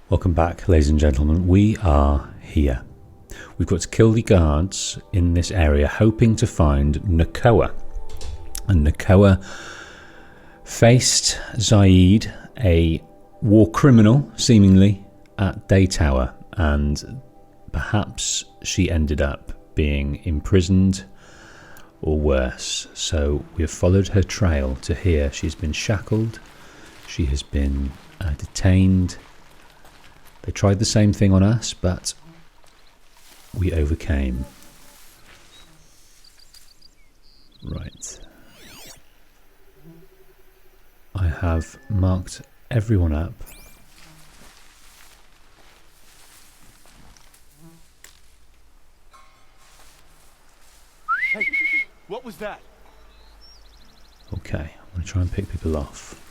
Welcome back, ladies and gentlemen. We are here. We've got to kill the guards in this area, hoping to find Nakoa. And Nakoa faced Zaid, a war criminal, seemingly, at Daytower, and perhaps she ended up being imprisoned or worse. So we have followed her trail to here. She's been shackled, she has been detained. They tried the same thing on us, but we overcame. Right. I have marked everyone up. Hey, what was that? Okay, I'm going to try and pick people off.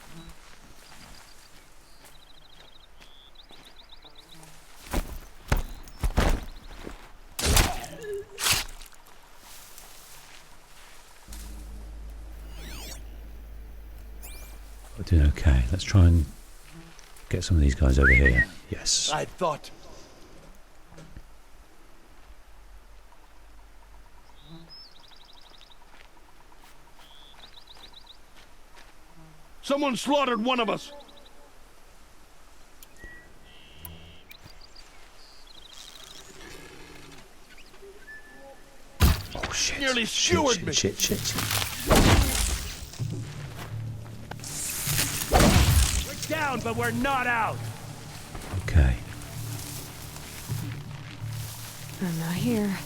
We're doing okay. Let's try and get some of these guys over here. Yes. I thought. Someone slaughtered one of us. Oh shit. Nearly skewered me. Shit. We're down, but we're not out. Okay. I'm not here.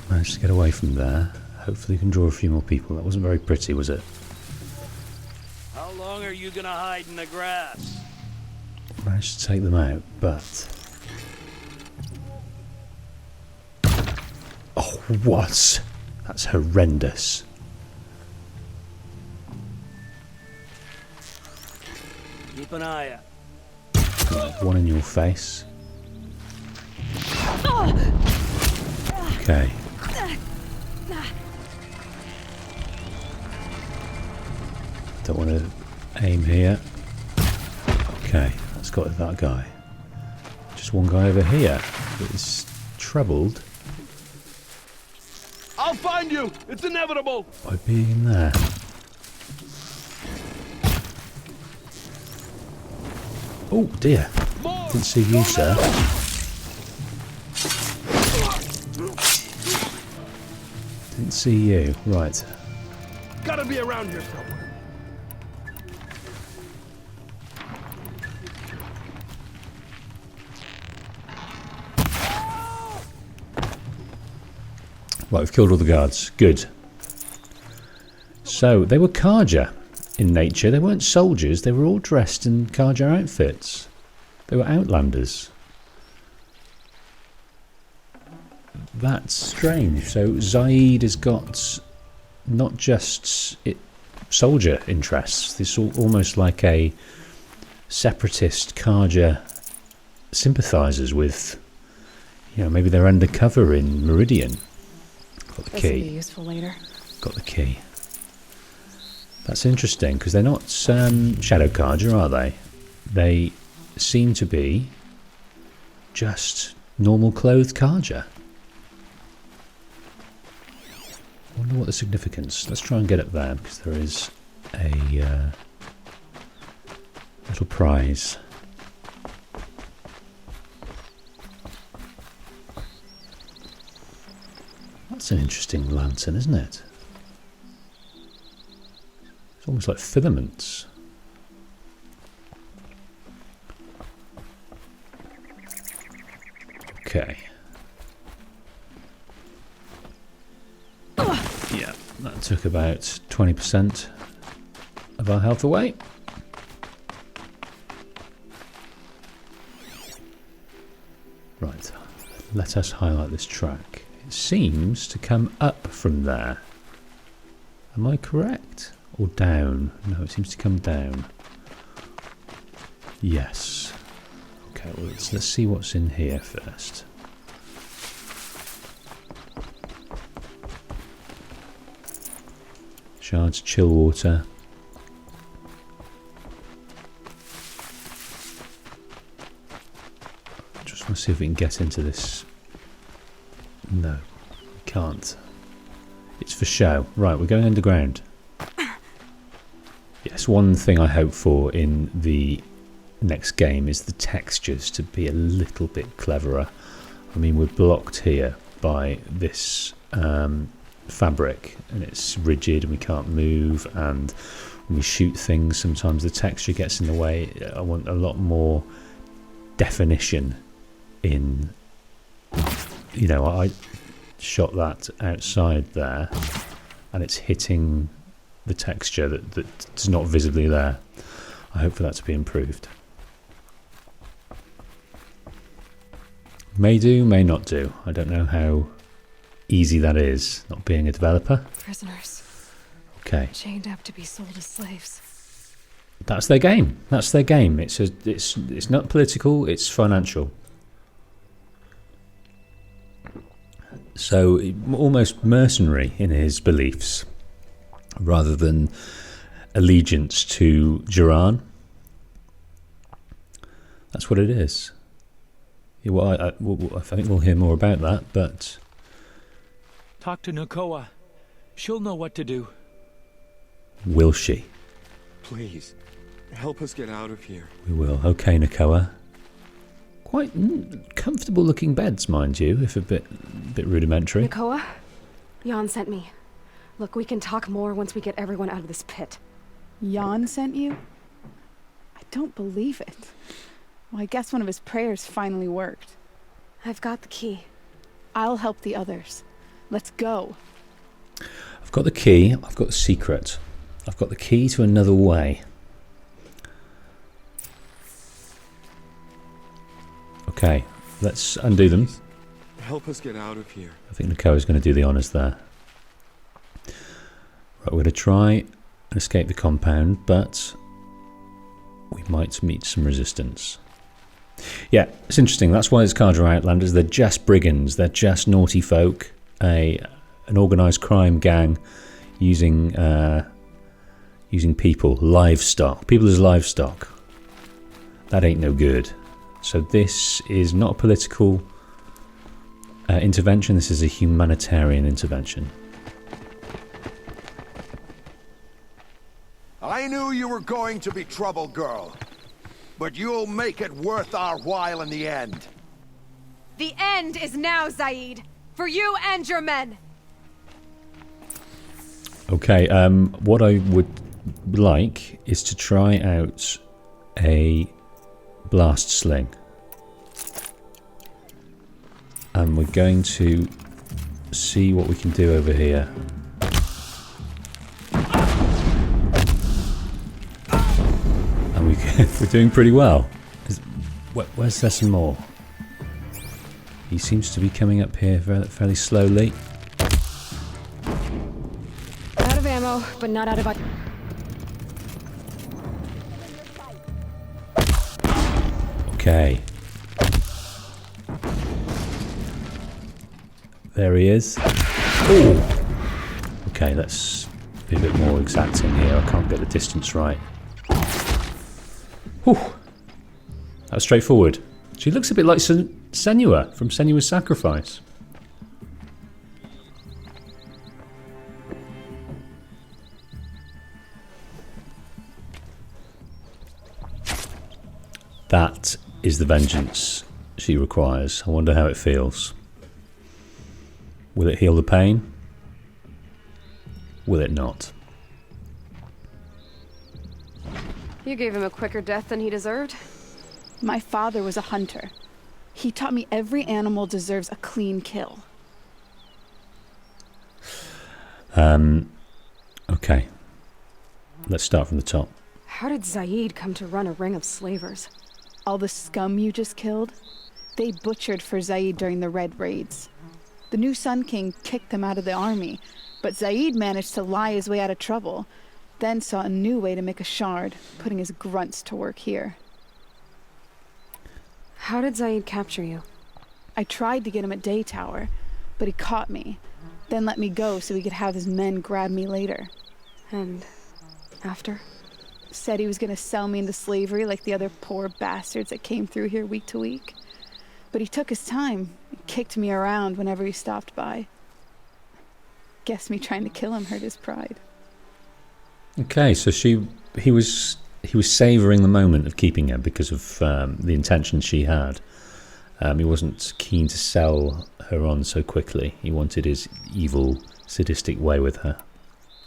Managed to get away from there. Hopefully we can draw a few more people. That wasn't very pretty, was it? How long are you gonna hide in the grass? Managed to take them out, but... Oh, what? That's horrendous. Keep an eye out. One in your face. Okay. Don't want to aim here. Okay, that's got that guy. Just one guy over here that is troubled I'll find you. It's inevitable. by being there. Oh dear. More. Didn't see you, sir. Didn't see you. Right. Gotta be around here somewhere. Right, we've killed all the guards. Good. So, they were Karja in nature. They weren't soldiers. They were all dressed in Karja outfits. They were outlanders. That's strange. So, Zaid has got not just soldier interests. This is almost like a separatist Karja sympathises with, you know, maybe they're undercover in Meridian. Got the This will be key. useful later. Got the key. That's interesting because they're not Shadow Karja, are they? They seem to be just normal clothed Karja. I wonder what the significance. Let's try and get up there because there is a little prize. That's an interesting lantern, isn't it? It's almost like filaments. Okay. Yeah, that took about 20% of our health away. Right, let us highlight this track. It seems to come up from there. Am I correct? Or down? No, it seems to come down. Yes. Okay, well, let's see what's in here first. Shards, chill water. Just want to see if we can get into this. No, we can't. It's for show. Right, we're going underground. Yes, one thing I hope for in the next game is the textures to be a little bit cleverer. I mean, we're blocked here by this fabric, and it's rigid and we can't move, and when we shoot things sometimes the texture gets in the way. I want a lot more definition in, you know, I shot that outside there and it's hitting the texture that's not visibly there. I hope for that to be improved. May do, may not do. I don't know how easy that is, not being a developer. Prisoners. Okay. Chained up to be sold as slaves. That's their game. That's their game. It's not political, it's financial. So almost mercenary in his beliefs, rather than allegiance to Duran. That's what it is. Yeah, well, I think we'll hear more about that, but... Talk to Nakoa. She'll know what to do. Will she? Please, help us get out of here. We will. Okay, Nakoa. Quite comfortable looking beds, mind you, if a bit rudimentary. Nakoa? Jan sent me. Look, we can talk more once we get everyone out of this pit. Jan sent you? I don't believe it. Well, I guess one of his prayers finally worked. I've got the key. I'll help the others. Let's go. I've got the key. I've got the secret. I've got the key to another way. Okay, let's undo them. Help us get out of here. I think Nakoa's going to do the honours there. Right, we're going to try and escape the compound, but we might meet some resistance. Yeah, it's interesting. That's why it's Carja Outlanders. They're just brigands. They're just naughty folk. An organised crime gang using people, livestock. People as livestock. That ain't no good. So this is not a political intervention. This is a humanitarian intervention. I knew you were going to be trouble, girl. But you'll make it worth our while in the end. The end is now, Zaid. For you and your men. Okay, what I would like is to try out a blast sling. And we're going to see what we can do over here. And we're doing pretty well. Where's there some more? He seems to be coming up here fairly slowly. Out of ammo, but not out of... Okay. There he is. Ooh. Okay, let's be a bit more exacting here. I can't get the distance right. Whew. That was straightforward. She looks a bit like Senua from Senua's Sacrifice. That is the vengeance she requires. I wonder how it feels. Will it heal the pain? Will it not? You gave him a quicker death than he deserved. My father was a hunter. He taught me every animal deserves a clean kill. Okay. Let's start from the top. How did Zaid come to run a ring of slavers? All the scum you just killed, they butchered for Zaid during the Red Raids. The new Sun King kicked them out of the army, but Zaid managed to lie his way out of trouble, then saw a new way to make a shard, putting his grunts to work here. How did Zaid capture you? I tried to get him at Day Tower, but he caught me, then let me go so he could have his men grab me later. And after? Said he was going to sell me into slavery like the other poor bastards that came through here week to week. But he took his time, kicked me around whenever he stopped by. Guess me trying to kill him hurt his pride. Okay, so he was savouring the moment of keeping her because of the intention she had. He wasn't keen to sell her on so quickly. He wanted his evil, sadistic way with her.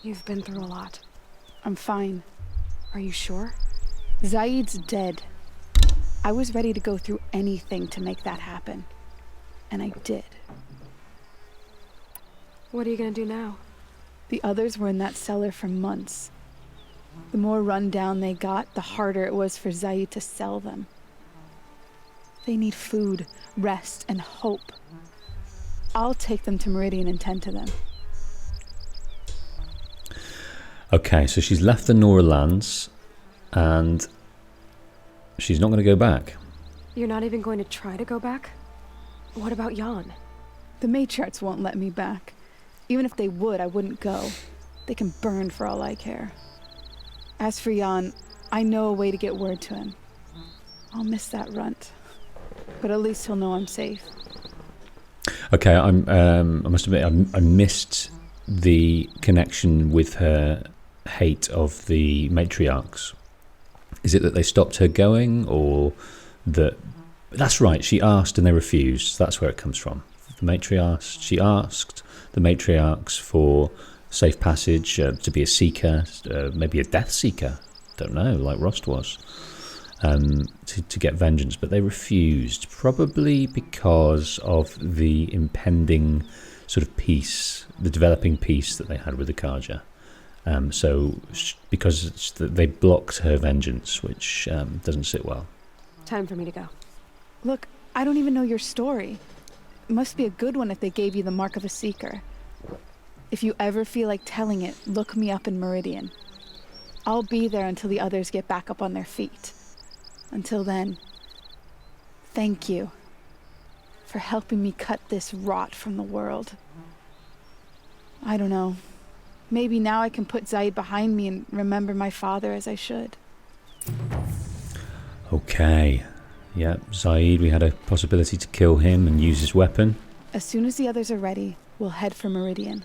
You've been through a lot. I'm fine. Are you sure? Zaid's dead. I was ready to go through anything to make that happen. And I did. What are you gonna do now? The others were in that cellar for months. The more run down they got, the harder it was for Zaid to sell them. They need food, rest, and hope. I'll take them to Meridian and tend to them. Okay, so she's left the Nora lands, and she's not going to go back. You're not even going to try to go back? What about Jan? The matriarchs won't let me back. Even if they would, I wouldn't go. They can burn for all I care. As for Jan, I know a way to get word to him. I'll miss that runt, but at least he'll know I'm safe. Okay, I must admit I missed the connection with her hate of the matriarchs. Is it that they stopped her going, or that... That's right, she asked and they refused. That's where it comes from. The matriarchs, she asked the matriarchs for safe passage, to be a seeker, maybe a death seeker, don't know, like Rost was, to get vengeance, but they refused, probably because of the impending sort of peace, the developing peace that they had with the Karja. Because they blocked her vengeance, which doesn't sit well. Time for me to go. Look, I don't even know your story. It must be a good one if they gave you the mark of a seeker. If you ever feel like telling it, look me up in Meridian. I'll be there until the others get back up on their feet. Until then, thank you for helping me cut this rot from the world. I don't know. Maybe now I can put Zaid behind me and remember my father as I should. Okay. Yeah, Zaid, we had a possibility to kill him and use his weapon. As soon as the others are ready, we'll head for Meridian.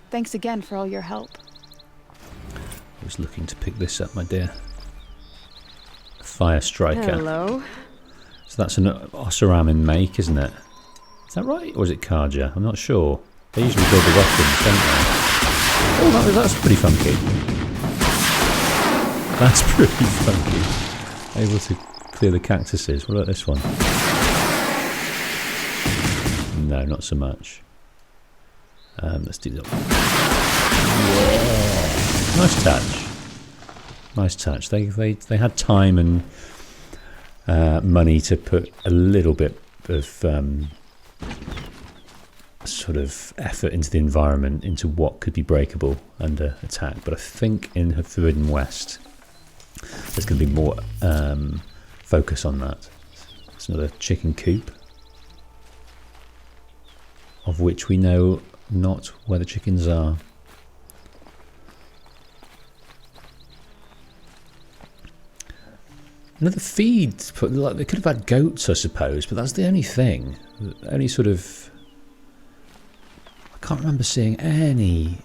Thanks again for all your help. I was looking to pick this up, my dear. Fire Striker. Hello. So that's an Osiramin make, isn't it? Is that right? Or is it Karja? I'm not sure. They usually build the weapons, don't they? Oh, that's pretty funky. That's pretty funky. Able to clear the cactuses. What about this one? No, not so much. Let's do that one. Whoa. Nice touch. Nice touch. They had time and money to put a little bit of sort of effort into the environment, into what could be breakable under attack. But I think in the Forbidden West, there's going to be more focus on that. It's another chicken coop, of which we know not where the chickens are. Another feed. They could have had goats, I suppose, but that's the only thing. The only sort of... I can't remember seeing any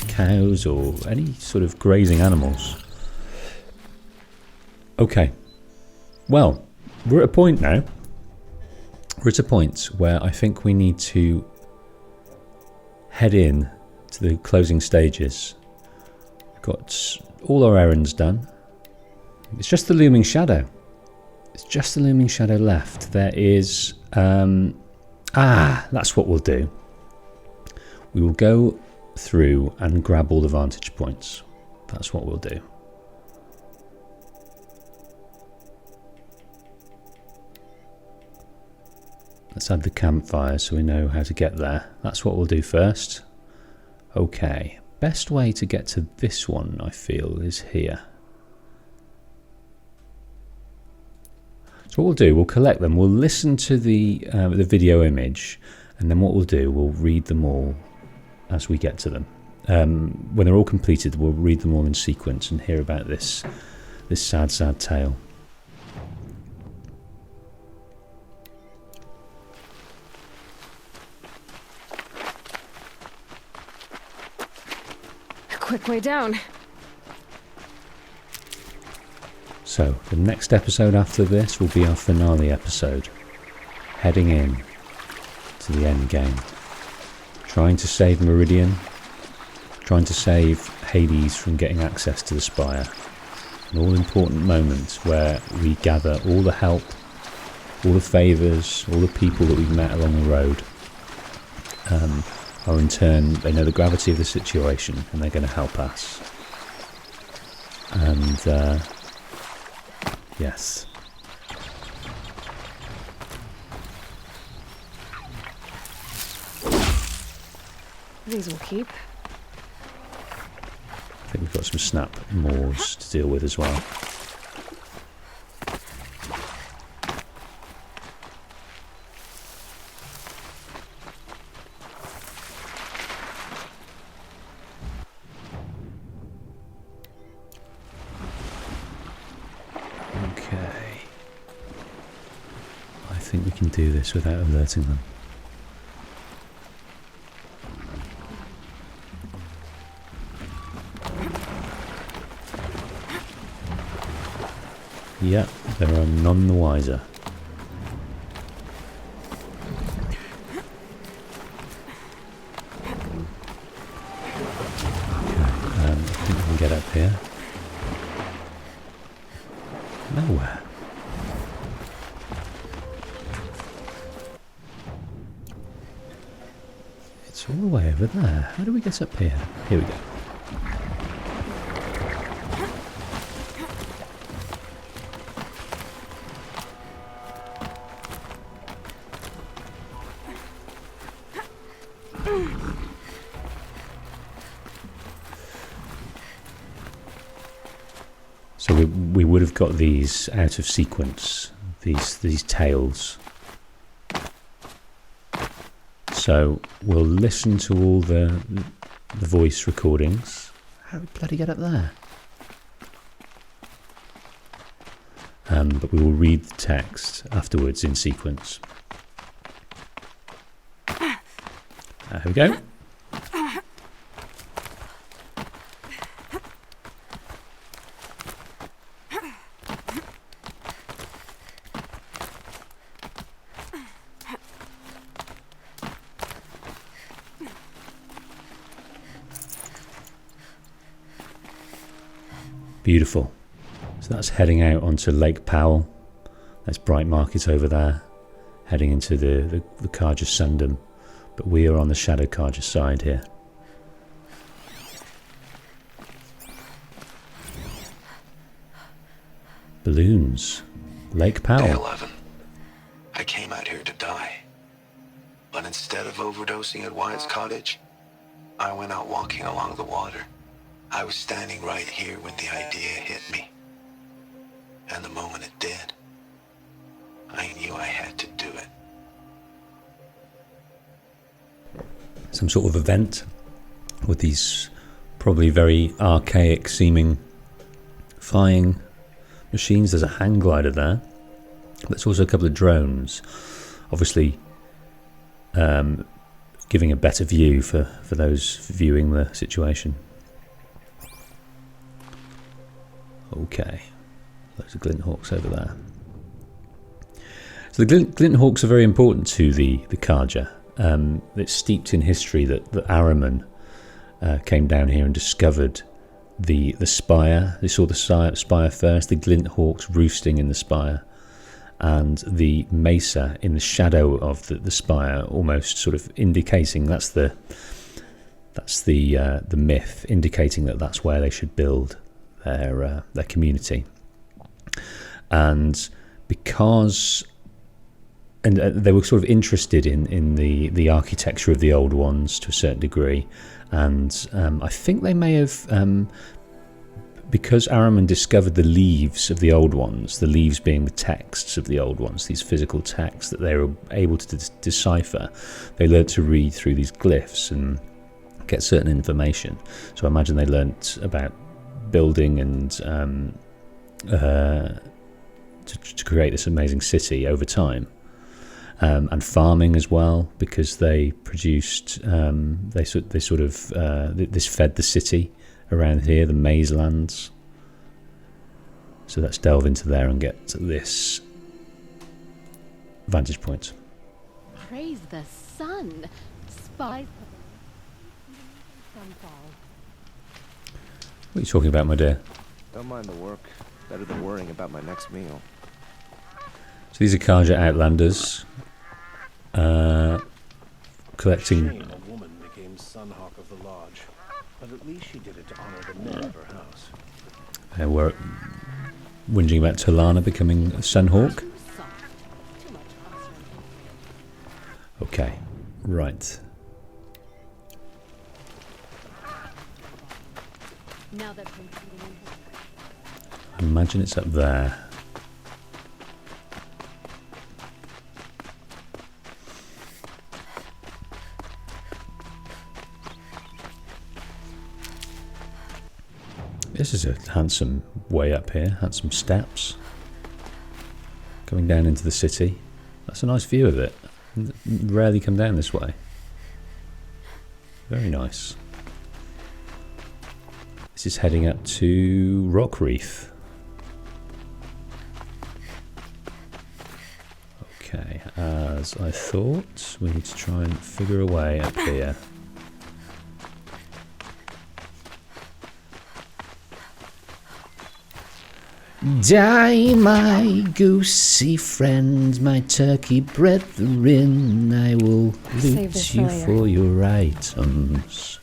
cows or any sort of grazing animals. Okay. Well, we're at a point now. We're at a point where I think we need to head in to the closing stages. We've got all our errands done. It's just the Looming Shadow. It's just the Looming Shadow left. There is... that's what we'll do. We will go through and grab all the vantage points. That's what we'll do. Let's add the campfire so we know how to get there. That's what we'll do first. Okay. Best way to get to this one, I feel, is here. So what we'll do, we'll collect them. We'll listen to the video image, and then what we'll do, we'll read them all as we get to them. When they're all completed, we'll read them all in sequence and hear about this sad, sad tale. quick way down. So, the next episode after this will be our finale episode. Heading in to the end game. Trying to save Meridian. Trying to save Hades from getting access to the Spire. An all-important moment where we gather all the help, all the favours, all the people that we've met along the road. Are in turn, they know the gravity of the situation and they're going to help us. And, yes. These will keep. I think we've got some snap moors to deal with as well. Okay. I think we can do this without alerting them. Yep, they are none the wiser. Okay, I think we can get up here. Nowhere. It's all the way over there. How do we get up here? Here we go. So we would have got these out of sequence, these tales. So we'll listen to all the voice recordings. How do we bloody get up there? But we will read the text afterwards in sequence. There we go. Beautiful. So that's heading out onto Lake Powell. There's Bright Market over there, heading into the Carja Sundom. But we are on the Shadow Carja side here. Balloons. Lake Powell. Day 11. I came out here to die. But instead of overdosing at Wyatt's cottage, I went out walking along the water. I was standing right here when the idea hit me. And the moment it did, I knew I had to do it. Some sort of event with these probably very archaic seeming flying machines. There's a hang glider there. There's also a couple of drones. Obviously giving a better view for those viewing the situation. Okay, loads of glint hawks over there. So the glint hawks are very important to the Carja. It's steeped in history that Ahriman came down here and discovered the spire. They saw the spire first, the glint hawks roosting in the spire, and the mesa in the shadow of the spire, almost sort of indicating that's the myth, indicating that that's where they should build their community. And because they were sort of interested in the architecture of the old ones to a certain degree, and I think they may have, because Ahriman discovered the leaves of the old ones, the leaves being the texts of the old ones, these physical texts that they were able to decipher, they learned to read through these glyphs and get certain information. So I imagine they learnt about building and to create this amazing city over time, and farming as well, because they produced this fed the city around here, the maze lands. So let's delve into there and get to this vantage point. Praise the sun. Spies. Sunfall. What are you talking about, my dear? Don't mind the work. Better than worrying about my next meal. So these are Kaja Outlanders. Collecting. A woman became Sunhawk of the Lodge, but at least she did it to honor the men of her house. We're whinging about Talana becoming a Sunhawk. Okay, right. Now that I imagine it's up there. This is a handsome way up here, handsome steps. Going down into the city. That's a nice view of it. Rarely come down this way. Very nice. This is heading up to Rock Reef. Okay, as I thought, we need to try and figure a way up here. Die, my goosey friend, my turkey brethren, I will loot you for your items.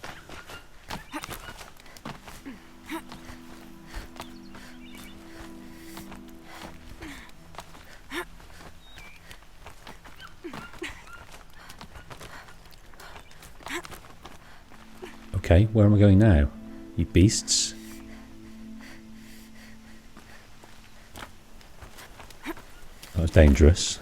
Okay, where am I going now, you beasts? That was dangerous.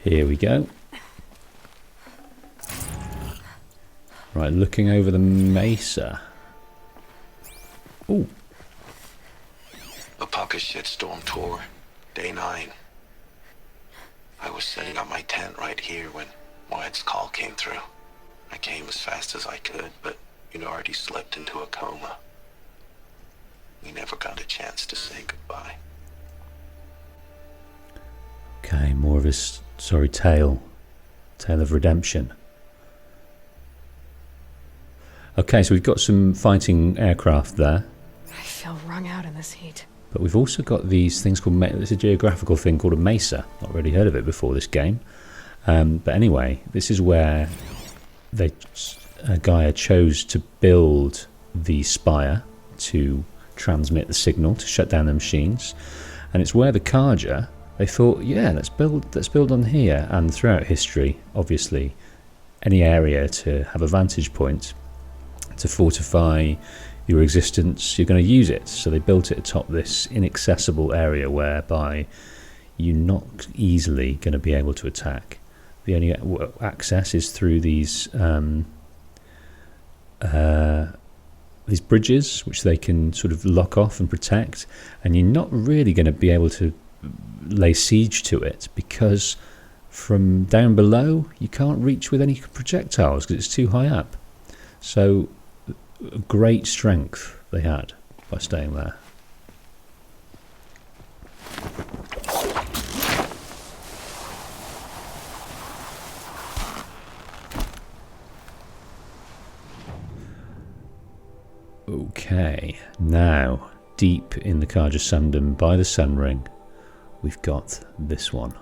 Here we go. Right, looking over the mesa. Ooh. A pocket shitstorm tour, day 9. I was setting up my tent right here when Wyatt's call came through. I came as fast as I could, but you'd already slipped into a coma. We never got a chance to say goodbye. Okay, more of his sorry tale of redemption. Okay, so we've got some fighting aircraft there. I feel wrung out in this heat. But we've also got these things called, it's a geographical thing called a mesa. Not really heard of it before this game. But anyway, this is where Gaia chose to build the spire to transmit the signal to shut down the machines. And it's where the Kaja, they thought, yeah, let's build on here. And throughout history, obviously, any area to have a vantage point to fortify your existence, you're going to use it. So they built it atop this inaccessible area whereby you're not easily going to be able to attack. The only access is through these bridges, which they can sort of lock off and protect, and you're not really going to be able to lay siege to it because from down below you can't reach with any projectiles because it's too high up. So great strength they had by staying there. Okay, now deep in the Kaja Sundom by the Sun Ring, we've got this one.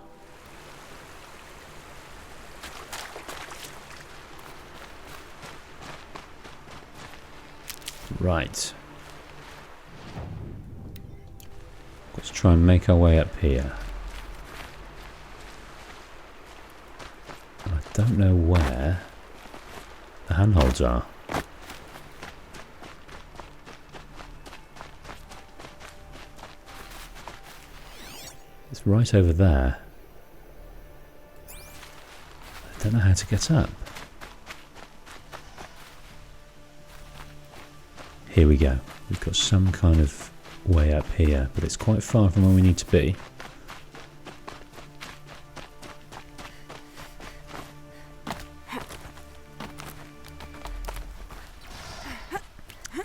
Right. Let's try and make our way up here. I don't know where the handholds are. It's right over there. I don't know how to get up. Here we go. We've got some kind of way up here, but it's quite far from where we need to be.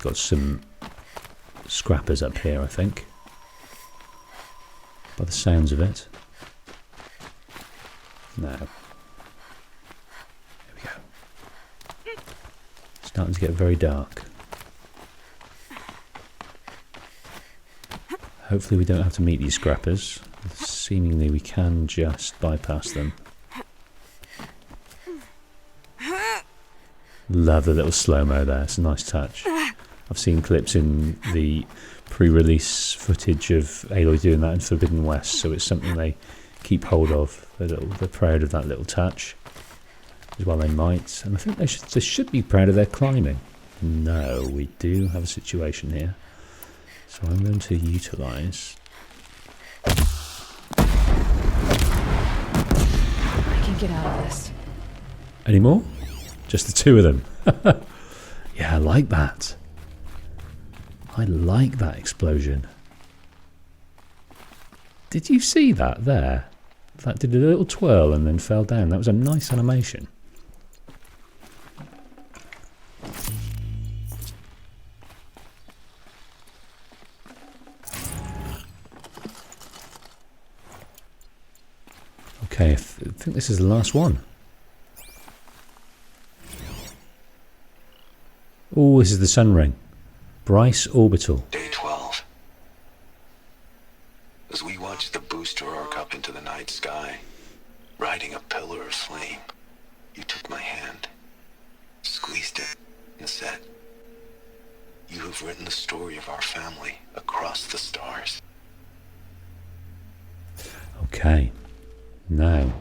Got some scrappers up here, I think, by the sounds of it. No. Here we go. Starting to get very dark. Hopefully we don't have to meet these scrappers. Seemingly we can just bypass them. Love the little slow-mo there, it's a nice touch. I've seen clips in the pre-release footage of Aloy doing that in Forbidden West, so it's something they keep hold of. They're proud of that little touch, as well they might. And I think they should be proud of their climbing. No, we do have a situation here. So I'm going to utilise... I can get out of this. Any more? Just the two of them. Yeah, I like that. I like that explosion. Did you see that there? That did a little twirl and then fell down. That was a nice animation. Okay, I think this is the last one. Oh, this is the sun ring. Bryce Orbital. Day 12. As we watched the booster arc up into the night sky, riding a pillar of flame, you took my hand, squeezed it, and said, "You have written the story of our family across the stars." Okay. Now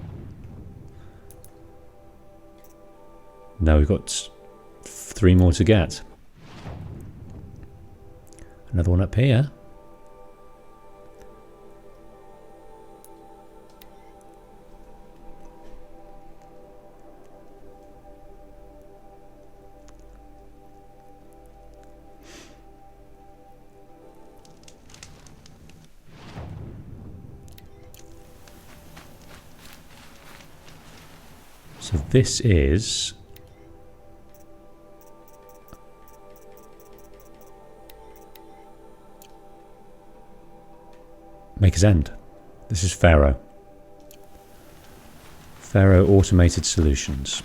we've got 3 more to get. Another one up here. So this is Maker's End. This is Pharaoh. Pharaoh Automated Solutions.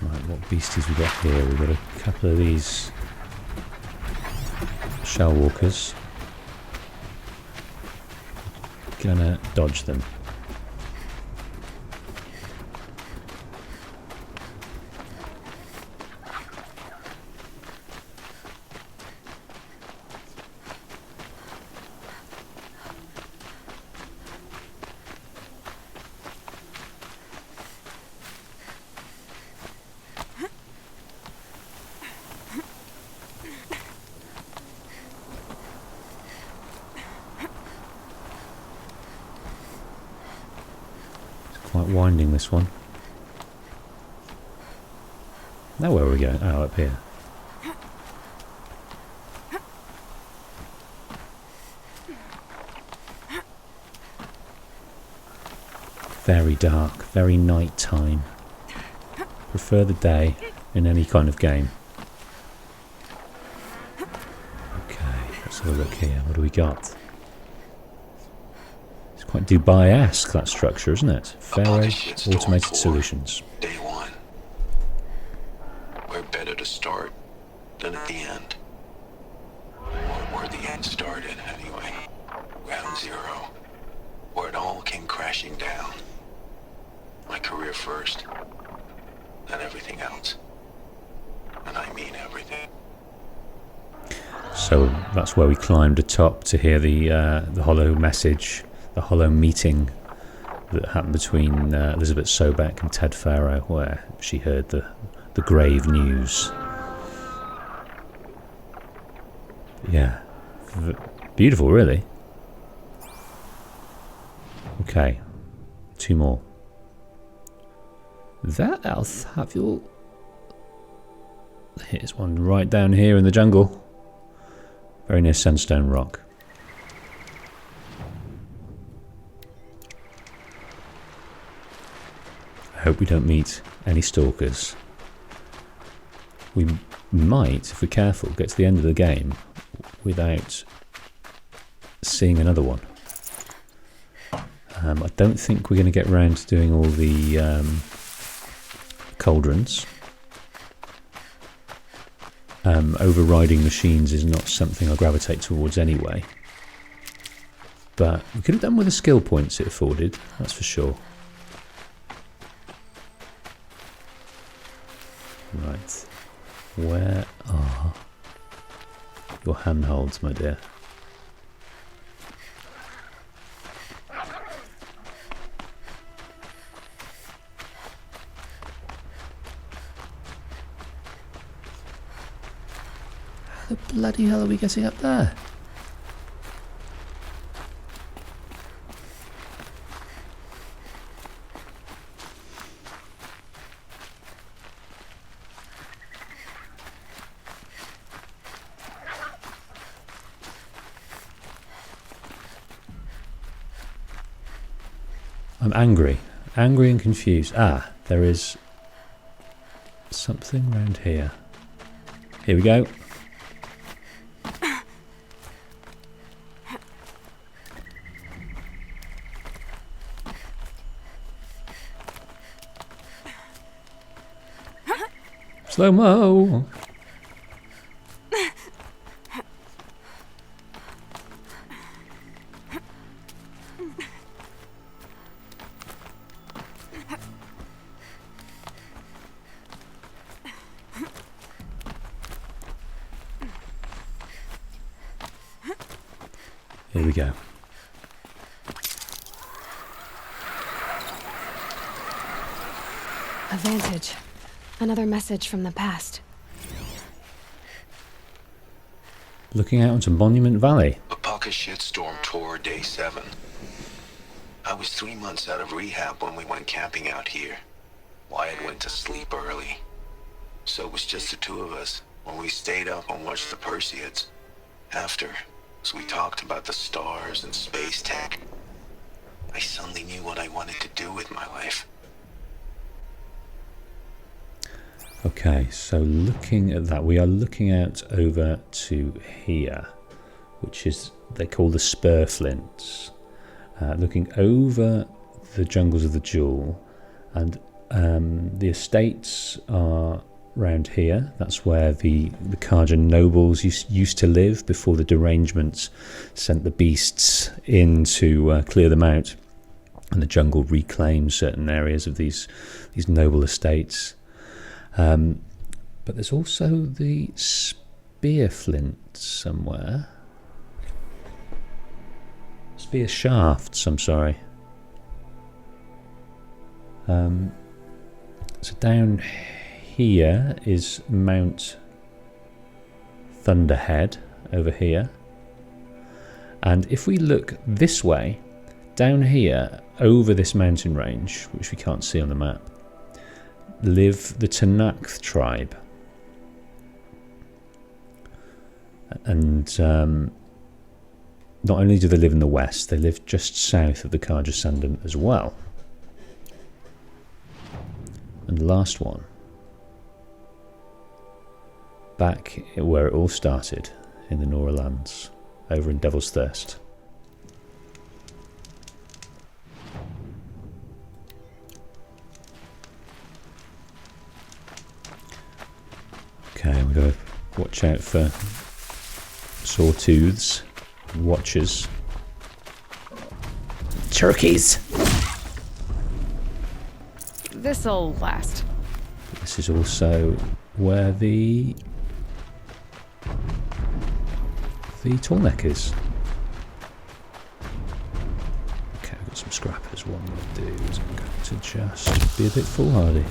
Right, what beasties we got here? We've got a couple of these shell walkers. Gonna dodge them. Quite winding, this one. Now where are we going? Oh, up here. Very dark, very night time. Prefer the day in any kind of game. Okay, let's have a look here. What do we got? Quite Dubai-esque, that structure, isn't it? Pharaoh Automated Solutions. Day 1. Where better to start than at the end? Or where the end started, anyway. Ground zero. Where it all came crashing down. My career first, then everything else. And I mean everything. So that's where we climbed atop to hear the hollow message. The hollow meeting that happened between Elizabeth Sobek and Ted Pharaoh, where she heard the grave news. Yeah, beautiful, really. Okay, 2 more. That else have you? Here's one right down here in the jungle. Very near Sandstone Rock. I hope we don't meet any stalkers. We might, if we're careful, get to the end of the game without seeing another one. I don't think we're going to get around to doing all the cauldrons. Overriding machines is not something I gravitate towards anyway. But we could have done with the skill points it afforded, that's for sure. Right. Where are your handholds, my dear? How the bloody hell are we getting up there? I'm angry and confused. Ah, there is something around here. Here we go. Slow-mo. Here we go. A vantage. Another message from the past. Looking out onto Monument Valley. A pocket shitstorm tore day 7. I was 3 months out of rehab when we went camping out here. Wyatt went to sleep early. So it was just the 2 of us when we stayed up and watched the Perseids. After, as we talked about the stars and space tech, I suddenly knew what I wanted to do with my life. Okay, so looking at that, we are looking out over to here, which is, they call the Spur Flints. Looking over the jungles of the Jewel, and the estates are round here. That's where the Karja nobles used to live before the derangements sent the beasts in to clear them out, and the jungle reclaimed certain areas of these noble estates. But there's also the Spear Flint somewhere. Spear Shafts, I'm sorry. So down here is Mount Thunderhead over here. And if we look this way, down here, over this mountain range, which we can't see on the map, live the Tanakh tribe. And not only do they live in the west, they live just south of the Karja Sandam as well. And the last one, back where it all started, in the Nora lands, over in Devil's Thirst. Okay, we've got to watch out for sawtooths, watchers, turkeys. This'll last. This is also where the tallneck is. Okay, I've got some scrappers. What I'm going to do is I'm going to just be a bit foolhardy.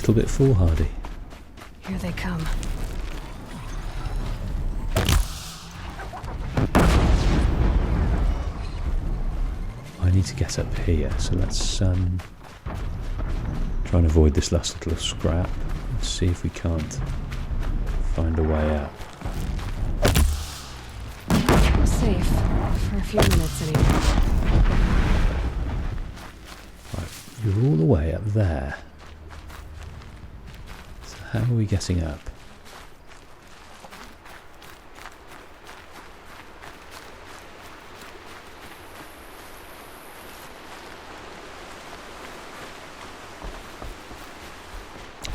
little bit foolhardy. Here they come. I need to get up here, so let's try and avoid this last little scrap. Let's see if we can't find a way up. Safe. For a few minutes anyway. Right, you're all the way up there. So how are we getting up?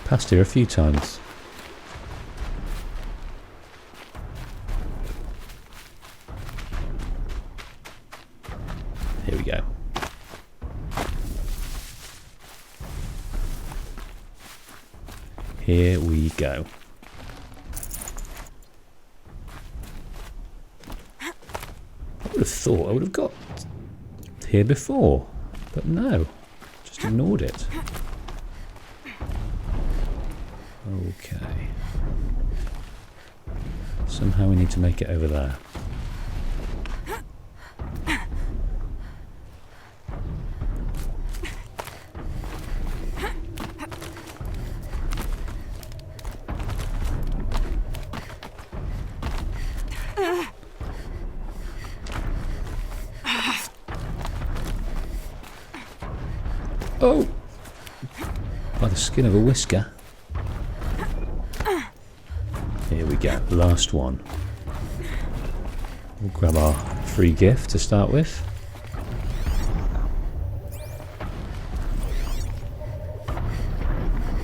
Passed here a few times. Here we go. Here we go. I would have thought I would have got here before, but no, just ignored it. Okay. Somehow we need to make it over there. Oh! By the skin of a whisker. Here we go, last one. We'll grab our free gift to start with.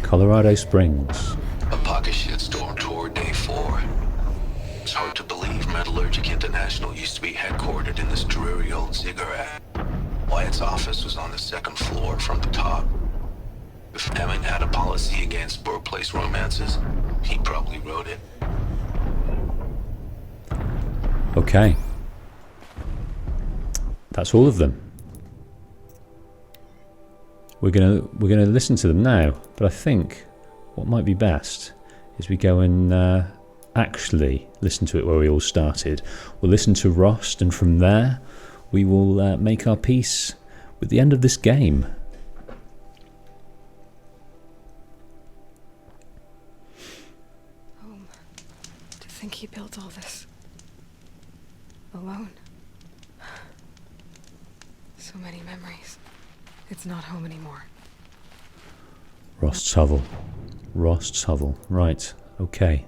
Colorado Springs. A pocket shitstorm toward day 4. It's hard to believe Metallurgic International used to be headquartered in this dreary old ziggurat. Wyatt's office was on the 2nd floor from the top. If Hammond had a policy against workplace romances, he probably wrote it. Okay. That's all of them. We're gonna listen to them now, but I think what might be best is we go and actually listen to it where we all started. We'll listen to Rost, and from there we will make our peace with the end of this game. Home. To think he built all this alone. So many memories. It's not home anymore. Rost's hovel. Rost's hovel. Right. Okay.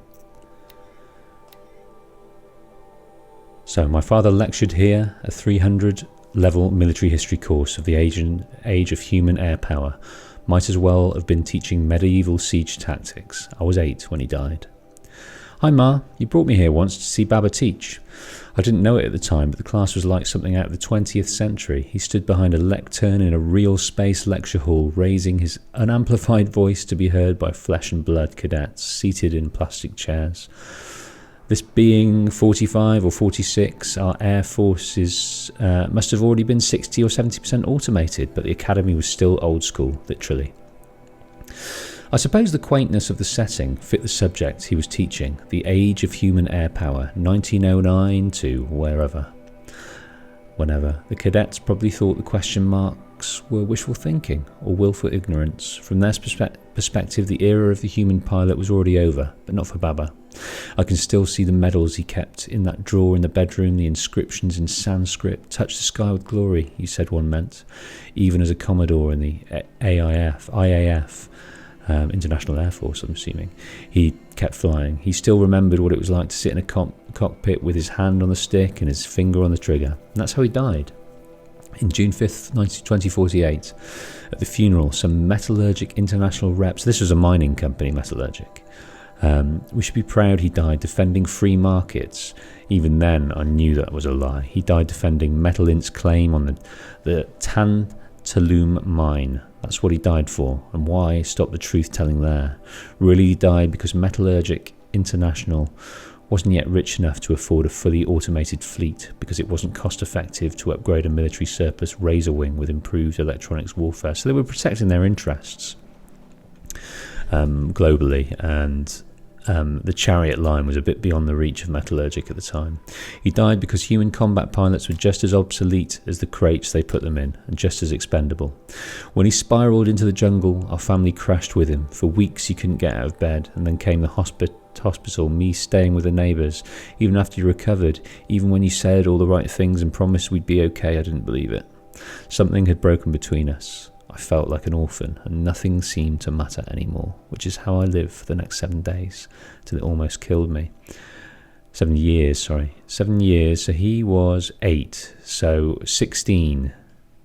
So my father lectured here a 300-level military history course of the age of human air power. Might as well have been teaching medieval siege tactics. I was 8 when he died. Hi Ma, you brought me here once to see Baba teach. I didn't know it at the time, but the class was like something out of the 20th century. He stood behind a lectern in a real space lecture hall, raising his unamplified voice to be heard by flesh and blood cadets seated in plastic chairs. This being 45 or 46, our air forces must have already been 60 or 70% automated, but the academy was still old school, literally. I suppose the quaintness of the setting fit the subject he was teaching, the age of human air power, 1909 to wherever. Whenever. The cadets probably thought the question marks were wishful thinking or willful ignorance. From their perspective, the era of the human pilot was already over, but not for Baba. I can still see the medals he kept in that drawer in the bedroom, the inscriptions in Sanskrit. Touch the sky with glory, he said one meant. Even as a Commodore in the IAF, International Air Force, I'm assuming, he kept flying. He still remembered what it was like to sit in a cockpit with his hand on the stick and his finger on the trigger. And that's how he died. In June 5th, 2048, at the funeral, some Metallurgic International reps, this was a mining company, Metallurgic, we should be proud he died defending free markets. Even then, I knew that was a lie. He died defending Metal Int's claim on the Tantalum mine. That's what he died for, and why? Stop the truth-telling there. Really, he died because Metallurgic International wasn't yet rich enough to afford a fully automated fleet, because it wasn't cost-effective to upgrade a military surplus razor wing with improved electronics warfare, so they were protecting their interests. globally, and the chariot line was a bit beyond the reach of Metallurgic at the time. He died because human combat pilots were just as obsolete as the crates they put them in, and just as expendable. When he spiralled into the jungle, our family crashed with him. For weeks you couldn't get out of bed, and then came the hospital, me staying with the neighbours. Even after you recovered, even when you said all the right things and promised we'd be okay, I didn't believe it. Something had broken between us. I felt like an orphan, and nothing seemed to matter anymore, which is how I lived for the next 7 days, till it almost killed me. 7 years, sorry. 7 years, so he was 8, so 16,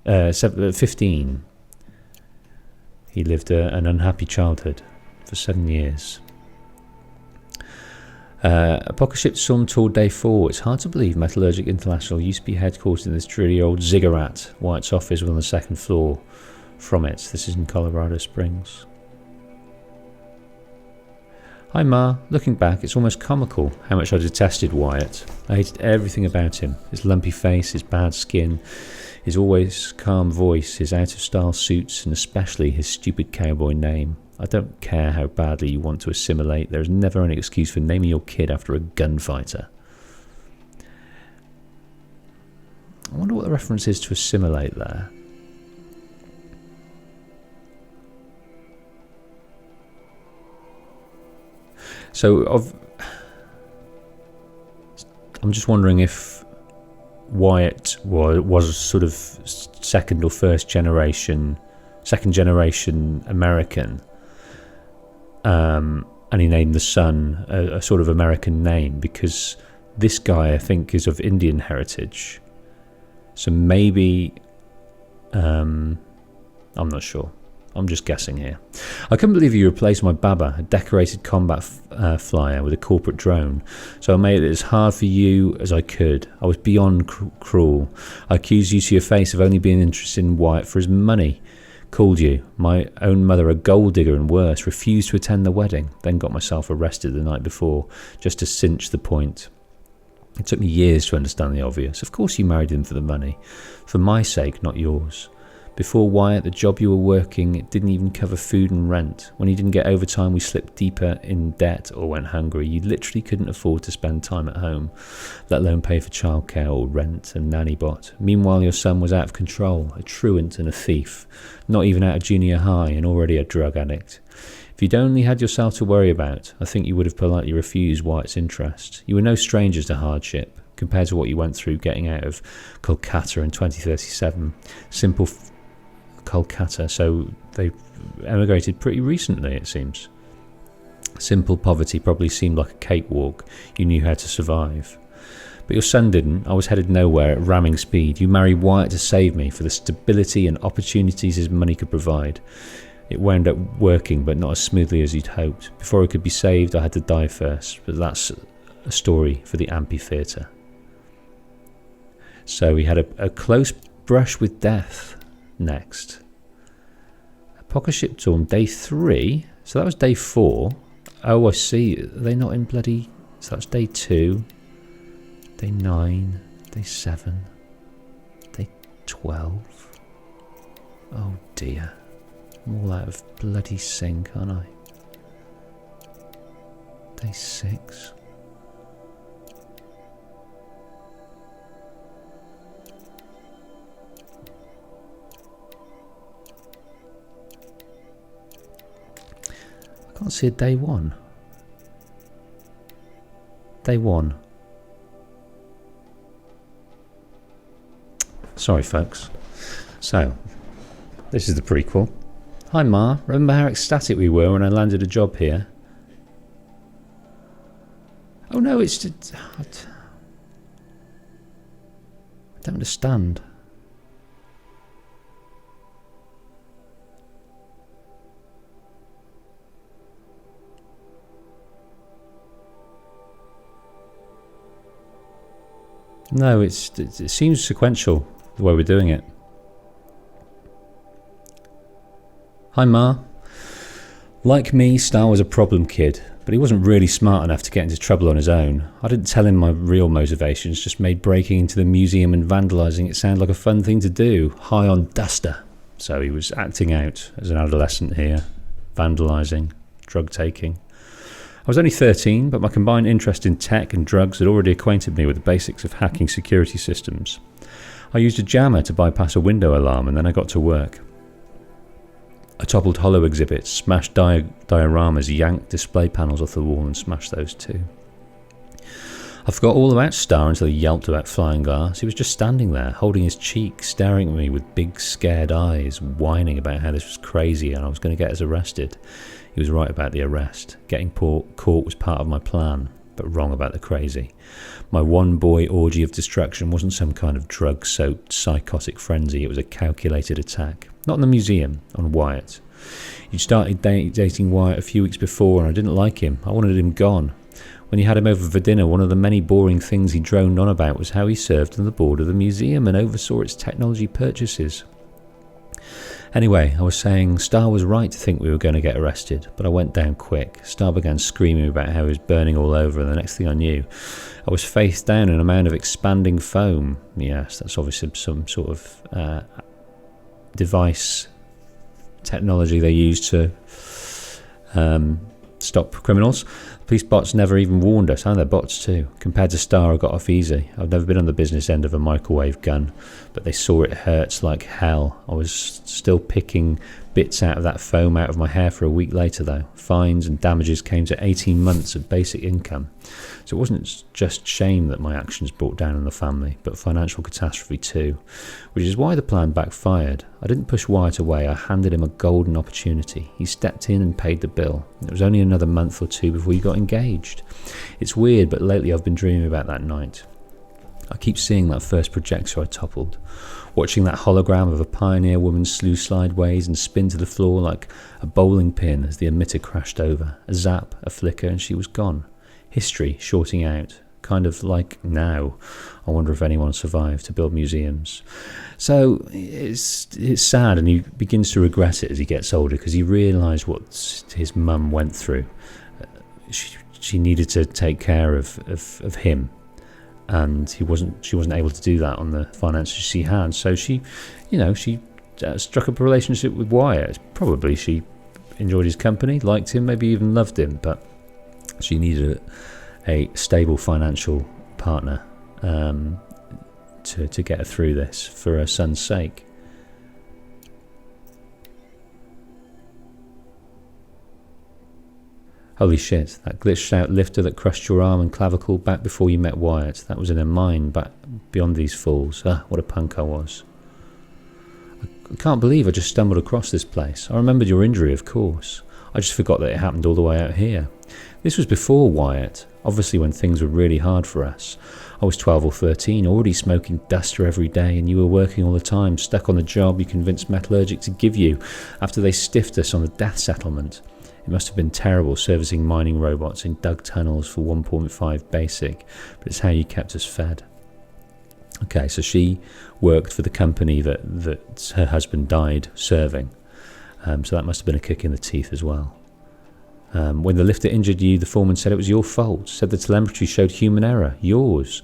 15. He lived an unhappy childhood for 7 years. Apocalypse Storm Tour Day 4. It's hard to believe Metallurgic International used to be headquartered in this dreary old ziggurat. White's office was on the second floor from it. This is in Colorado Springs. Hi Ma. Looking back, it's almost comical how much I detested Wyatt. I hated everything about him. His lumpy face, his bad skin, his always calm voice, his out-of-style suits, and especially his stupid cowboy name. I don't care how badly you want to assimilate, there is never any excuse for naming your kid after a gunfighter. I wonder what the reference is to assimilate there. So, I'm just wondering if Wyatt was sort of second generation American, and he named the son a sort of American name, because this guy I think is of Indian heritage. So maybe, I'm not sure. I'm just guessing here. I couldn't believe you replaced my Baba, a decorated combat flyer, with a corporate drone. So I made it as hard for you as I could. I was beyond cruel. I accused you to your face of only being interested in Wyatt for his money. Called you, my own mother, a gold digger and worse. Refused to attend the wedding. Then got myself arrested the night before, just to cinch the point. It took me years to understand the obvious. Of course you married him for the money. For my sake, not yours. Before Wyatt, the job you were working, it didn't even cover food and rent. When you didn't get overtime, we slipped deeper in debt or went hungry. You literally couldn't afford to spend time at home, let alone pay for childcare or rent and nanny bot. Meanwhile, your son was out of control, a truant and a thief, not even out of junior high and already a drug addict. If you'd only had yourself to worry about, I think you would have politely refused Wyatt's interest. You were no strangers to hardship, compared to what you went through getting out of Kolkata in 2037. Simple Kolkata, so they emigrated pretty recently, it seems. Simple poverty probably seemed like a cakewalk. You knew how to survive. But your son didn't. I was headed nowhere at ramming speed. You married Wyatt to save me, for the stability and opportunities his money could provide. It wound up working, but not as smoothly as you'd hoped. Before I could be saved, I had to die first, but that's a story for the amphitheatre. So he had a close brush with death. Next, Apocalypse Storm Day 3. So that was Day 4. Oh, I see. Are they not in bloody... So that's Day 2. Day 9. Day 7. Day 12. Oh dear. I'm all out of bloody sync, aren't I? Day 6. I can't see a Day 1. Day 1. Sorry, folks. So, this is the prequel. Hi, Ma. Remember how ecstatic we were when I landed a job here? Oh, no, it's just... I don't understand. No, it seems sequential, the way we're doing it. Hi, Ma. Like me, Star was a problem kid, but he wasn't really smart enough to get into trouble on his own. I didn't tell him my real motivations, just made breaking into the museum and vandalising it sound like a fun thing to do, high on duster. So he was acting out as an adolescent here, vandalising, drug taking. I was only 13, but my combined interest in tech and drugs had already acquainted me with the basics of hacking security systems. I used a jammer to bypass a window alarm, and then I got to work. I toppled holo exhibits, smashed dioramas, yanked display panels off the wall and smashed those too. I forgot all about Star until he yelped about flying glass. He was just standing there, holding his cheek, staring at me with big scared eyes, whining about how this was crazy and I was going to get us arrested. He was right about the arrest. Getting caught was part of my plan, but wrong about the crazy. My one-boy orgy of destruction wasn't some kind of drug-soaked psychotic frenzy. It was a calculated attack. Not in the museum, on Wyatt. You'd started dating Wyatt a few weeks before and I didn't like him. I wanted him gone. When you had him over for dinner, one of the many boring things he droned on about was how he served on the board of the museum and oversaw its technology purchases. Anyway, I was saying Star was right to think we were going to get arrested, but I went down quick. Star began screaming about how he was burning all over, and the next thing I knew, I was face down in a mound of expanding foam. Yes, that's obviously some sort of device technology they use to stop criminals. Police bots never even warned us, and they're bots too. Compared to Star, I got off easy. I've never been on the business end of a microwave gun, but they saw it hurts like hell. I was still picking bits out of that foam out of my hair for a week later though. Fines and damages came to 18 months of basic income. So it wasn't just shame that my actions brought down on the family, but financial catastrophe too, which is why the plan backfired. I didn't push Wyatt away, I handed him a golden opportunity. He stepped in and paid the bill. It was only another month or two before we got engaged. It's weird, but lately I've been dreaming about that night. I keep seeing that first projector I toppled, watching that hologram of a pioneer woman slew sideways and spin to the floor like a bowling pin as the emitter crashed over. A zap, a flicker, and she was gone. History shorting out, kind of like now. I wonder if anyone survived to build museums. So it's sad, and he begins to regret it as he gets older because he realised what his mum went through. She needed to take care of him. And she wasn't able to do that on the finances she had. So she struck up a relationship with Wyatt. Probably she enjoyed his company, liked him, maybe even loved him, but she needed a stable financial partner to get her through this for her son's sake. Holy shit, that glitched out lifter that crushed your arm and clavicle back before you met Wyatt. That was in a mine back beyond these fools. What a punk I was. I can't believe I just stumbled across this place. I remembered your injury, of course. I just forgot that it happened all the way out here. This was before Wyatt, obviously when things were really hard for us. I was 12 or 13, already smoking duster every day, and you were working all the time, stuck on the job you convinced Metallurgic to give you after they stiffed us on the death settlement. It must have been terrible servicing mining robots in dug tunnels for 1.5 basic, but it's how you kept us fed. Okay, so she worked for the company that her husband died serving, so that must have been a kick in the teeth as well. When the lifter injured you, the foreman said it was your fault, said the telemetry showed human error, yours.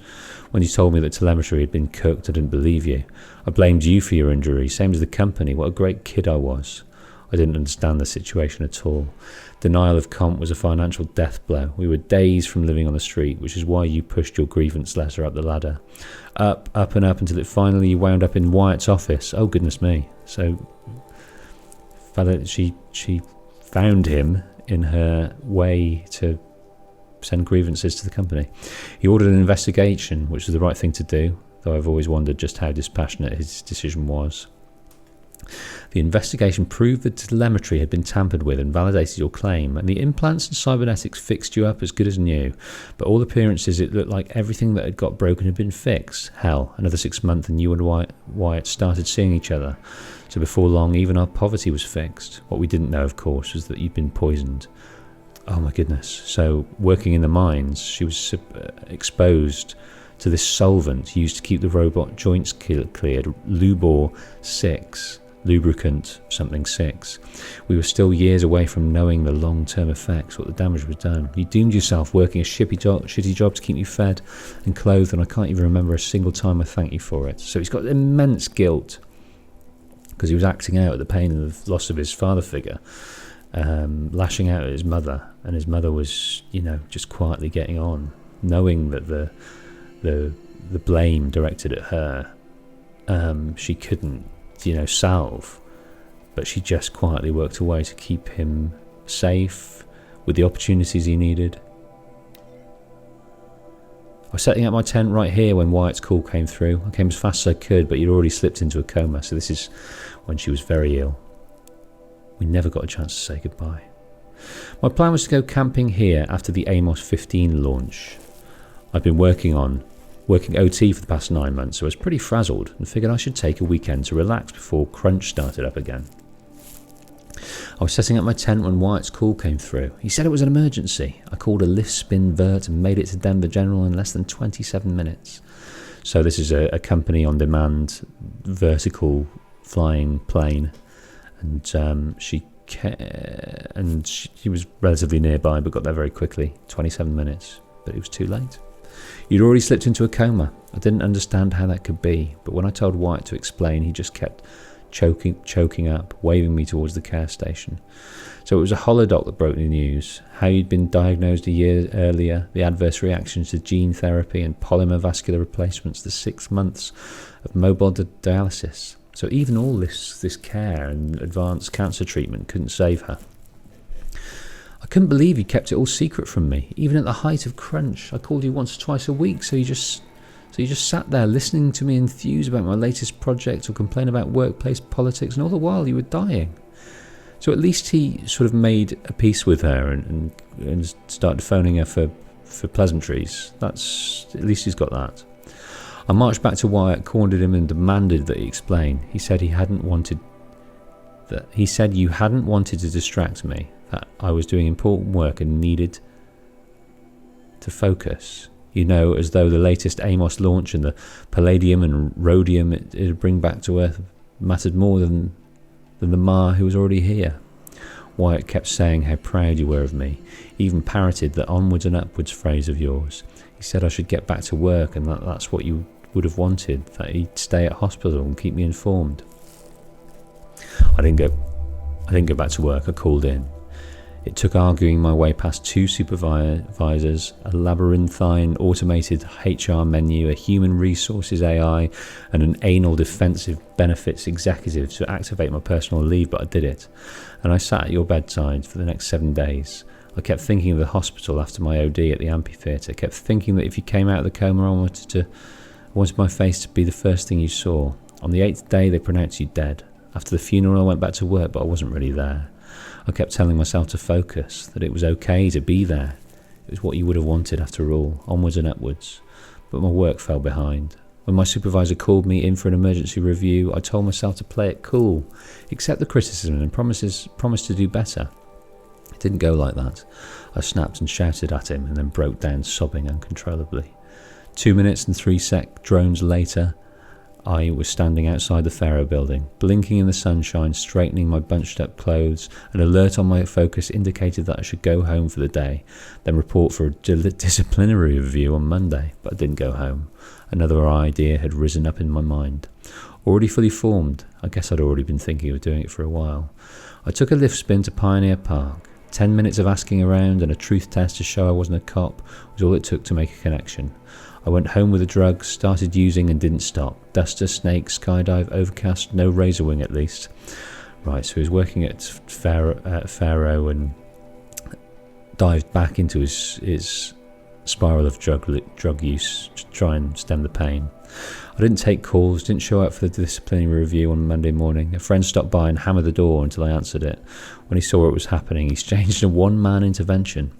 When you told me that telemetry had been cooked, I didn't believe you. I blamed you for your injury, same as the company. What a great kid I was. I didn't understand the situation at all. Denial of comp was a financial death blow. We were days from living on the street, which is why you pushed your grievance letter up the ladder. Up and up until it finally wound up in Wyatt's office. Oh, goodness me. So, she found him in her way to send grievances to the company. He ordered an investigation, which was the right thing to do, though I've always wondered just how dispassionate his decision was. The investigation proved the telemetry had been tampered with and validated your claim, and the implants and cybernetics fixed you up as good as new. But all appearances, it looked like everything that had got broken had been fixed. Hell, another 6 months and you and Wyatt started seeing each other. So before long, even our poverty was fixed. What we didn't know, of course, was that you'd been poisoned. Oh my goodness. So working in the mines, she was exposed to this solvent used to keep the robot joints cleared, Lubor 6. Lubricant something 6. We were still years away from knowing the long-term effects, what the damage was done. You doomed yourself working a shitty job to keep you fed and clothed, and I can't even remember a single time I thanked you for it. So he's got immense guilt because he was acting out the pain and the loss of his father figure. lashing out at his mother, and his mother was, you know, just quietly getting on, knowing that the blame directed at her, she couldn't, you know, salve, but she just quietly worked away to keep him safe with the opportunities he needed. I was setting up my tent right here when Wyatt's call came through. I came as fast as I could, but he'd already slipped into a coma, so this is when she was very ill. We never got a chance to say goodbye. My plan was to go camping here after the Amos 15 launch. I'd been working OT for the past 9 months, so I was pretty frazzled and figured I should take a weekend to relax before crunch started up again. I was setting up my tent when Wyatt's call came through. He said it was an emergency. I called a lift spin vert and made it to Denver General in less than 27 minutes. So this is a company on demand vertical flying plane, and she was relatively nearby but got there very quickly. 27 minutes, but it was too late. You'd already slipped into a coma. I didn't understand how that could be, but when I told Wyatt to explain, he just kept choking up, waving me towards the care station. So it was a holodoc that broke the news. How you'd been diagnosed a year earlier, the adverse reactions to gene therapy and polymer vascular replacements, the 6 months of mobile dialysis. So even all this care and advanced cancer treatment couldn't save her. I couldn't believe you kept it all secret from me, even at the height of crunch. I called you once or twice a week, so you just sat there listening to me enthuse about my latest project or complain about workplace politics, and all the while you were dying. So at least he sort of made a peace with her and started phoning her for pleasantries. At least he's got that. I marched back to Wyatt, cornered him, and demanded that he explain. He said you hadn't wanted to distract me, that I was doing important work and needed to focus. You know, as though the latest Amos launch and the palladium and rhodium it'd bring back to Earth mattered more than the Ma who was already here. Wyatt kept saying how proud you were of me, even parroted that onwards and upwards phrase of yours. He said I should get back to work, and that's what you would have wanted, that he'd stay at hospital and keep me informed. I didn't go back to work. I called in. It took arguing my way past 2 supervisors, a labyrinthine automated HR menu, a human resources AI, and an anal defensive benefits executive to activate my personal leave, but I did it. And I sat at your bedside for the next 7 days. I kept thinking of the hospital after my OD at the amphitheatre. I kept thinking that if you came out of the coma, I wanted my face to be the first thing you saw. On the 8th day, they pronounced you dead. After the funeral, I went back to work, but I wasn't really there. I kept telling myself to focus, that it was okay to be there. It was what you would have wanted after all, onwards and upwards. But my work fell behind. When my supervisor called me in for an emergency review, I told myself to play it cool, accept the criticism and promise to do better. It didn't go like that. I snapped and shouted at him and then broke down sobbing uncontrollably. 2 minutes and 3 drones later, I was standing outside the Pharaoh building, blinking in the sunshine, straightening my bunched up clothes. An alert on my focus indicated that I should go home for the day, then report for a disciplinary review on Monday, but I didn't go home. Another idea had risen up in my mind. Already fully formed, I guess I'd already been thinking of doing it for a while. I took a lift spin to Pioneer Park. 10 minutes of asking around and a truth test to show I wasn't a cop was all it took to make a connection. I went home with the drugs, started using and didn't stop. Duster, snake, skydive, overcast, no razor wing at least. Right, so he was working at Pharaoh and dived back into his spiral of drug use to try and stem the pain. I didn't take calls, didn't show up for the disciplinary review on Monday morning. A friend stopped by and hammered the door until I answered it. When he saw what was happening, he staged a one-man intervention.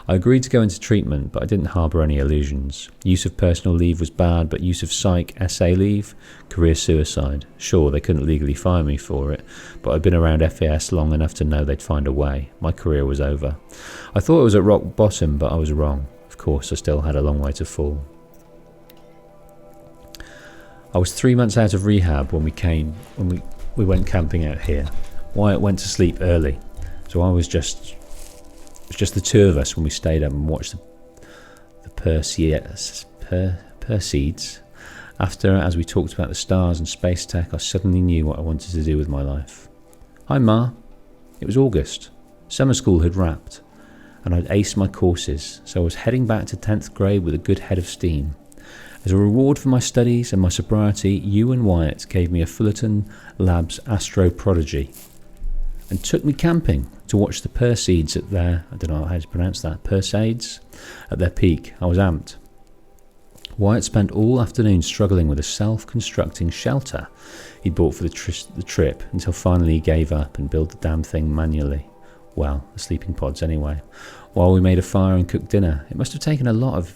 I agreed to go into treatment, but I didn't harbour any illusions. Use of personal leave was bad, but use of psych, SA leave, career suicide. Sure, they couldn't legally fire me for it, but I'd been around FAS long enough to know they'd find a way. My career was over. I thought it was at rock bottom, but I was wrong. Of course, I still had a long way to fall. I was 3 months out of rehab when we went camping out here. Wyatt went to sleep early, so it was just the two of us when we stayed up and watched the Perseids. After, as we talked about the stars and space tech, I suddenly knew what I wanted to do with my life. Hi Ma. It was August. Summer school had wrapped, and I'd aced my courses, so I was heading back to 10th grade with a good head of steam. As a reward for my studies and my sobriety, you and Wyatt gave me a Fullerton Labs Astro Prodigy and took me camping to watch the Perseids at their, I don't know how to pronounce that, Perseids, at their peak. I was amped. Wyatt spent all afternoon struggling with a self-constructing shelter he'd bought for the trip until finally he gave up and built the damn thing manually. Well, the sleeping pods anyway. While we made a fire and cooked dinner, it must have taken a lot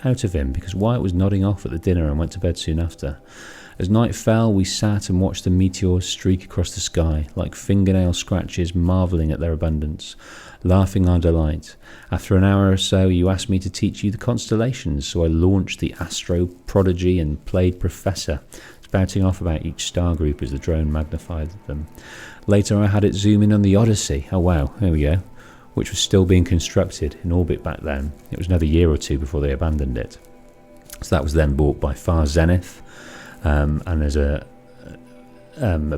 out of him because Wyatt was nodding off at the dinner and went to bed soon after. As night fell, we sat and watched the meteors streak across the sky, like fingernail scratches, marvelling at their abundance, laughing our delight. After an hour or so, you asked me to teach you the constellations, so I launched the Astro Prodigy and played Professor, spouting off about each star group as the drone magnified them. Later, I had it zoom in on the Odyssey. Oh wow, there we go. Which was still being constructed in orbit back then. It was another year or two before they abandoned it. So that was then bought by Far Zenith, and there's a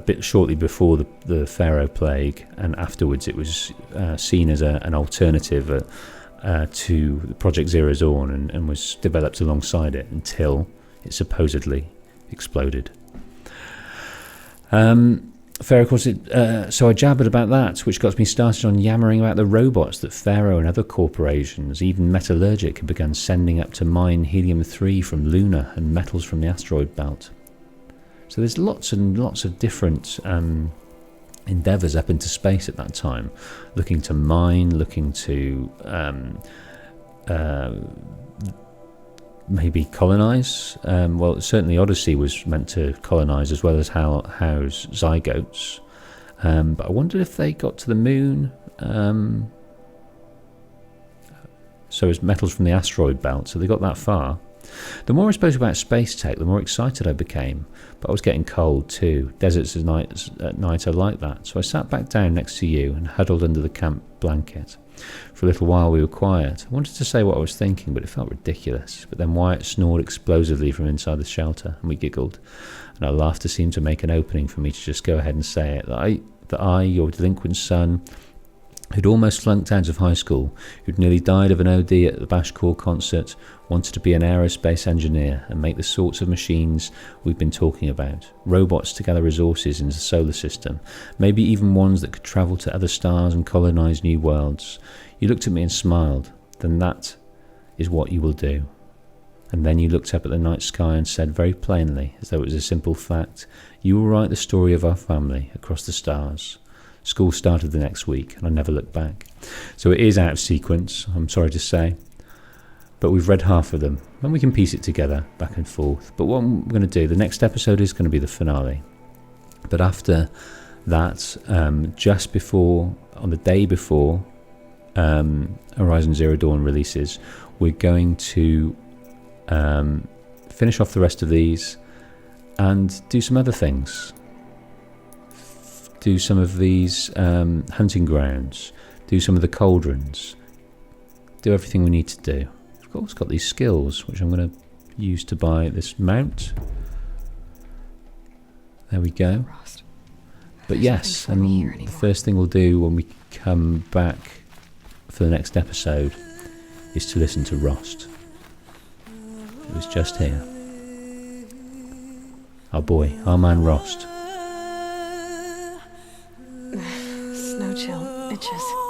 bit shortly before the Pharaoh Plague, and afterwards it was seen as an alternative to Project Zero Dawn, and was developed alongside it until it supposedly exploded. Pharaoh, of course, so I jabbered about that, which got me started on yammering about the robots that Pharaoh and other corporations, even Metallurgic, had begun sending up to mine helium-3 from Luna and metals from the asteroid belt. So there's lots and lots of different endeavours up into space at that time, looking to mine, looking to maybe colonise. Well, certainly Odyssey was meant to colonise as well as house zygotes. But I wondered if they got to the moon. So as metals from the asteroid belt, so they got that far. The more I spoke about space tech, the more excited I became. But I was getting cold too. Deserts at night are like that. So I sat back down next to you and huddled under the camp blanket. For a little while we were quiet. I wanted to say what I was thinking, but it felt ridiculous. But then Wyatt snored explosively from inside the shelter, and we giggled. And our laughter seemed to make an opening for me to just go ahead and say it. That I, your delinquent son, who'd almost flunked out of high school, who'd nearly died of an OD at the Bashcore concert, wanted to be an aerospace engineer and make the sorts of machines we've been talking about. Robots to gather resources in the solar system, maybe even ones that could travel to other stars and colonize new worlds. You looked at me and smiled. Then that is what you will do. And then you looked up at the night sky and said very plainly, as though it was a simple fact, you will write the story of our family across the stars. School started the next week, and I never looked back. So it is out of sequence, I'm sorry to say. But we've read half of them, and we can piece it together, back and forth. But what I'm going to do, the next episode is going to be the finale. But after that, just before, on the day before Horizon Zero Dawn releases, we're going to finish off the rest of these and do some other things. Do some of these hunting grounds, do some of the cauldrons, do everything we need to do. Of course, got these skills, which I'm going to use to buy this mount. There we go. But yes, and the first thing we'll do when we come back for the next episode is to listen to Rost. It was just here. Our boy, our man Rost. Snow chill, bitches.